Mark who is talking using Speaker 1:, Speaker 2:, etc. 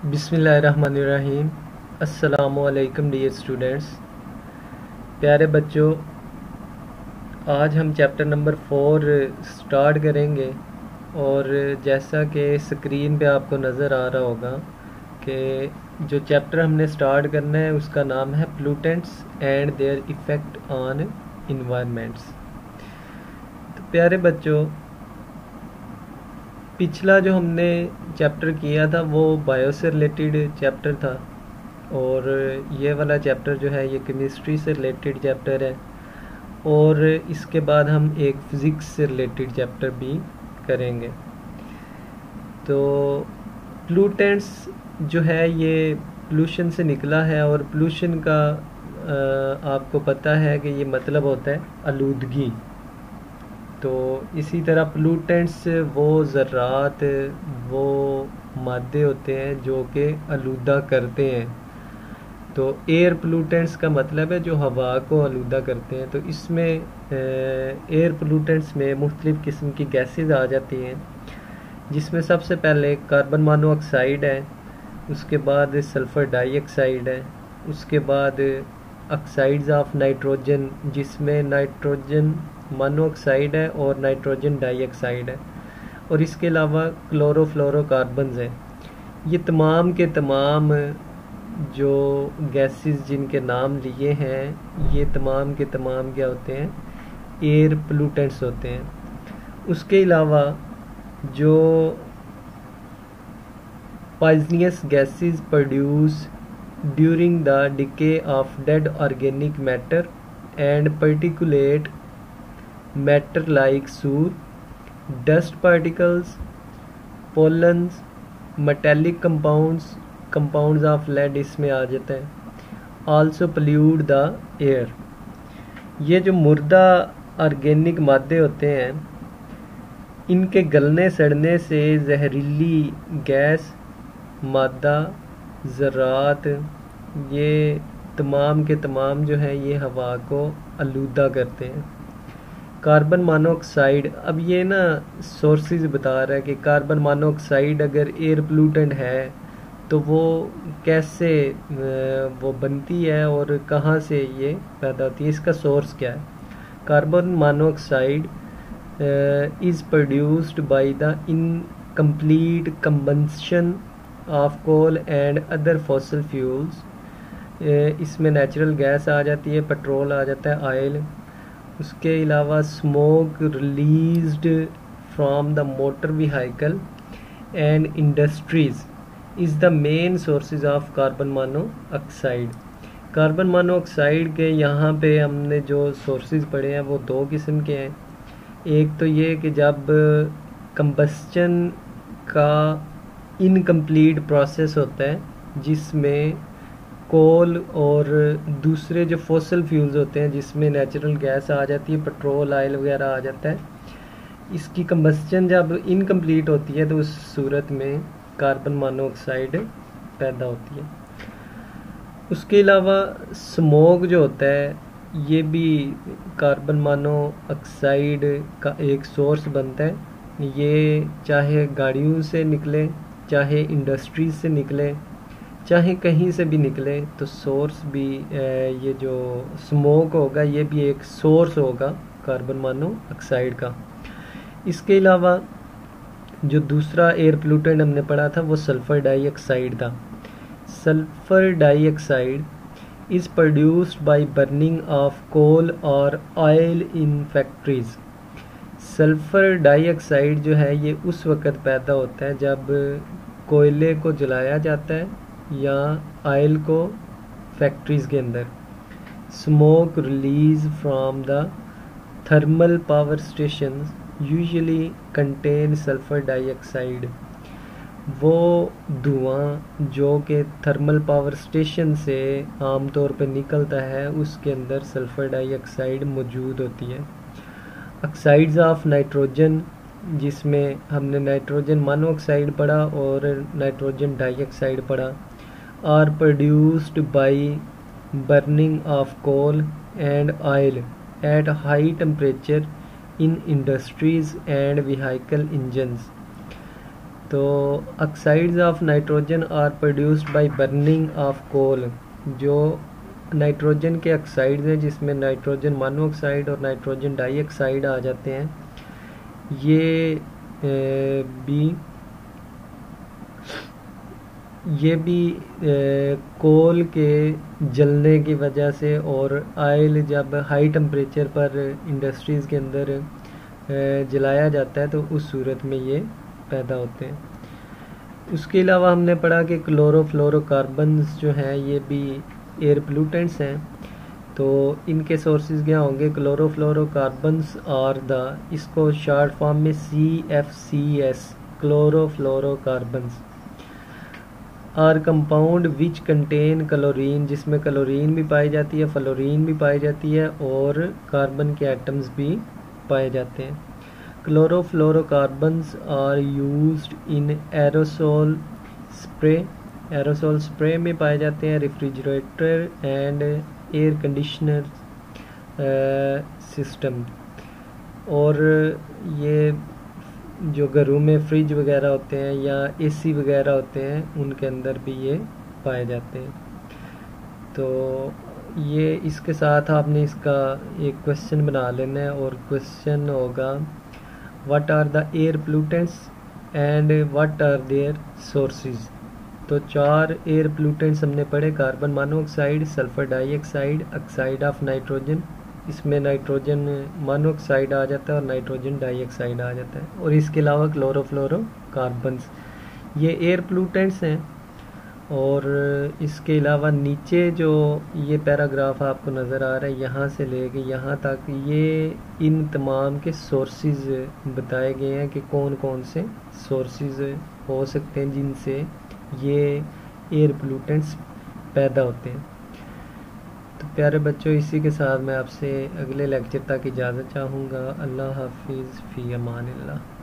Speaker 1: बिस्मिल्लाहिर्रहमानिर्रहीम। अस्सलामुअलैकुम dear students. प्यारे बच्चों, आज हम चैप्टर नंबर 4 स्टार्ट करेंगे। और जैसा कि स्क्रीन पे आपको नज़र आ रहा होगा कि जो चैप्टर हमने स्टार्ट करना है उसका नाम है pollutants and their effect on environments. तो प्यारे बच्चों, पिछला जो हमने चैप्टर किया था वो बायो से रिलेटेड चैप्टर था, और ये वाला चैप्टर जो है ये केमिस्ट्री से रिलेटेड चैप्टर है। और इसके बाद हम एक फिज़िक्स से रिलेटेड चैप्टर भी करेंगे। तो पोल्यूटेंट्स जो है ये पोल्यूशन से निकला है, और पोल्यूशन का आपको पता है कि ये मतलब होता है आलूदगी। तो इसी तरह पोल्यूटेंट्स वो ज़रात, वो मादे होते हैं जो कि आलूदा करते हैं। तो एयर पोल्यूटेंट्स का मतलब है जो हवा को आलूदा करते हैं। तो इसमें एयर पोल्यूटेंट्स में मुख्तलिफ़ किस्म की गैसेस आ जाती हैं, जिसमें सबसे पहले कार्बन मोनोऑक्साइड है, उसके बाद सल्फ़र डाइऑक्साइड है, उसके बाद ऑक्साइड्स ऑफ नाइट्रोजन जिसमें नाइट्रोजन मोनोऑक्साइड है और नाइट्रोजन डाइऑक्साइड है, और इसके अलावा क्लोरोफ्लोरोकार्बन्स हैं। ये तमाम के तमाम जो गैसेस जिनके नाम लिए हैं, ये तमाम के तमाम क्या होते हैं, एयर पोल्यूटेंट्स होते हैं। उसके अलावा जो poisonous gases produce during the decay of dead organic matter and particulate matter like soot, dust particles, pollens, metallic compounds of lead इसमें आ जाता है। Also pollute the air. ये जो मुर्दा ऑर्गेनिक मादे होते हैं, इनके गलने सड़ने से जहरीली गैस, मादा, ज़रात, ये तमाम के तमाम जो है ये हवा को आलूदा करते हैं। कार्बन मोनोऑक्साइड, अब ये ना सोर्सेज बता रहा है कि कार्बन मोनोऑक्साइड अगर एयर पोल्यूटेंट है तो वो कैसे वो बनती है और कहाँ से ये पैदा होती है, इसका सोर्स क्या है। Carbon monoxide is produced by the incomplete combustion of coal and other fossil fuels. इसमें नेचुरल गैस आ जाती है, पेट्रोल आ जाता है, ऑयल। उसके अलावा smoke released from the motor vehicle and industries is the main sources of carbon monoxide. Carbon monoxide के यहाँ पे हमने जो सोर्सेज पढ़े हैं वो दो किस्म के हैं। एक तो ये कि जब कंबस्चन का इनकम्प्लीट प्रोसेस होता है जिसमें कोल और दूसरे जो फॉसिल फ्यूल्स होते हैं जिसमें नेचुरल गैस आ जाती है, पेट्रोल, ऑयल वगैरह आ जाता है, इसकी कंबस्चन जब इनकम्प्लीट होती है तो उस सूरत में कार्बन मोनोऑक्साइड पैदा होती है। उसके अलावा स्मोक जो होता है ये भी कार्बन मोनोऑक्साइड का एक सोर्स बनता है। ये चाहे गाड़ियों से निकले, चाहे इंडस्ट्रीज से निकले, चाहे कहीं से भी निकले, तो सोर्स भी ये जो स्मोक होगा ये भी एक सोर्स होगा कार्बन मोनोऑक्साइड का। इसके अलावा जो दूसरा एयर पोल्यूटेंट हमने पढ़ा था वो सल्फ़र डाइऑक्साइड था। Sulphur dioxide is produced by burning of coal और oil in factories. Sulphur dioxide जो है ये उस वक़्त पैदा होता है जब कोयले को जलाया जाता है या ऑयल को फैक्ट्रीज़ के अंदर। Smoke release from the thermal power stations usually contain sulphur dioxide. वो धुआं जो कि थर्मल पावर स्टेशन से आमतौर पर निकलता है उसके अंदर सल्फ़र डाइऑक्साइड मौजूद होती है। ऑक्साइड्स ऑफ नाइट्रोजन, जिसमें हमने नाइट्रोजन मोनोऑक्साइड पढ़ा और नाइट्रोजन डाइऑक्साइड पढ़ा, are produced by burning of coal and oil at high temperature in industries and vehicle engines. तो oxides of nitrogen are produced by burning of coal. जो nitrogen के oxides हैं जिसमें nitrogen monoxide और nitrogen dioxide आ जाते हैं, ये भी कोल के जलने की वजह से और ऑयल जब हाई टेम्परेचर पर इंडस्ट्रीज़ के अंदर जलाया जाता है तो उस सूरत में ये पैदा होते हैं। उसके अलावा हमने पढ़ा कि क्लोरोफ्लोरोकार्बन्स जो हैं ये भी एयर पोल्यूटेंट्स हैं। तो इनके सोर्सेज क्या होंगे? क्लोरोफ्लोरोकार्बन्स आर द, इसको शॉर्ट फॉर्म में CFCS, chlorofluorocarbons are compound which contain chlorine, जिसमें क्लोरीन भी पाई जाती है, फ्लोरीन भी पाई जाती है और कार्बन के एटम्स भी पाए जाते हैं। Chlorofluorocarbons are used in aerosol spray, aerosol spray में पाए जाते हैं, refrigerator and air conditioner system. और ये जो घरों में फ्रिज वगैरह होते हैं या AC वगैरह होते हैं उनके अंदर भी ये पाए जाते हैं। तो ये इसके साथ आपने इसका एक क्वेश्चन बना लेना है और क्वेश्चन होगा what are the air pollutants and what are their sources. तो 4 एयर पोल्यूटेंट्स हमने पढ़े, carbon monoxide, sulphur dioxide, oxide of nitrogen, इसमें नाइट्रोजन मोनोऑक्साइड आ जाता है और नाइट्रोजन डाइऑक्साइड आ जाता है, और इसके अलावा क्लोरोफ्लोरोकार्बन्स, ये एयर पोल्यूटेंट्स हैं। और इसके अलावा नीचे जो ये पैराग्राफ आपको नज़र आ रहा है यहाँ से लेके यहाँ तक, ये इन तमाम के सोर्सेज बताए गए हैं कि कौन कौन से सोर्सेज हो सकते हैं जिनसे ये एयर पोल्यूटेंट्स पैदा होते हैं। तो प्यारे बच्चों, इसी के साथ मैं आपसे अगले लेक्चर तक इजाज़त चाहूँगा। अल्लाह हाफिज़, फ़ी अमानिल्लाह।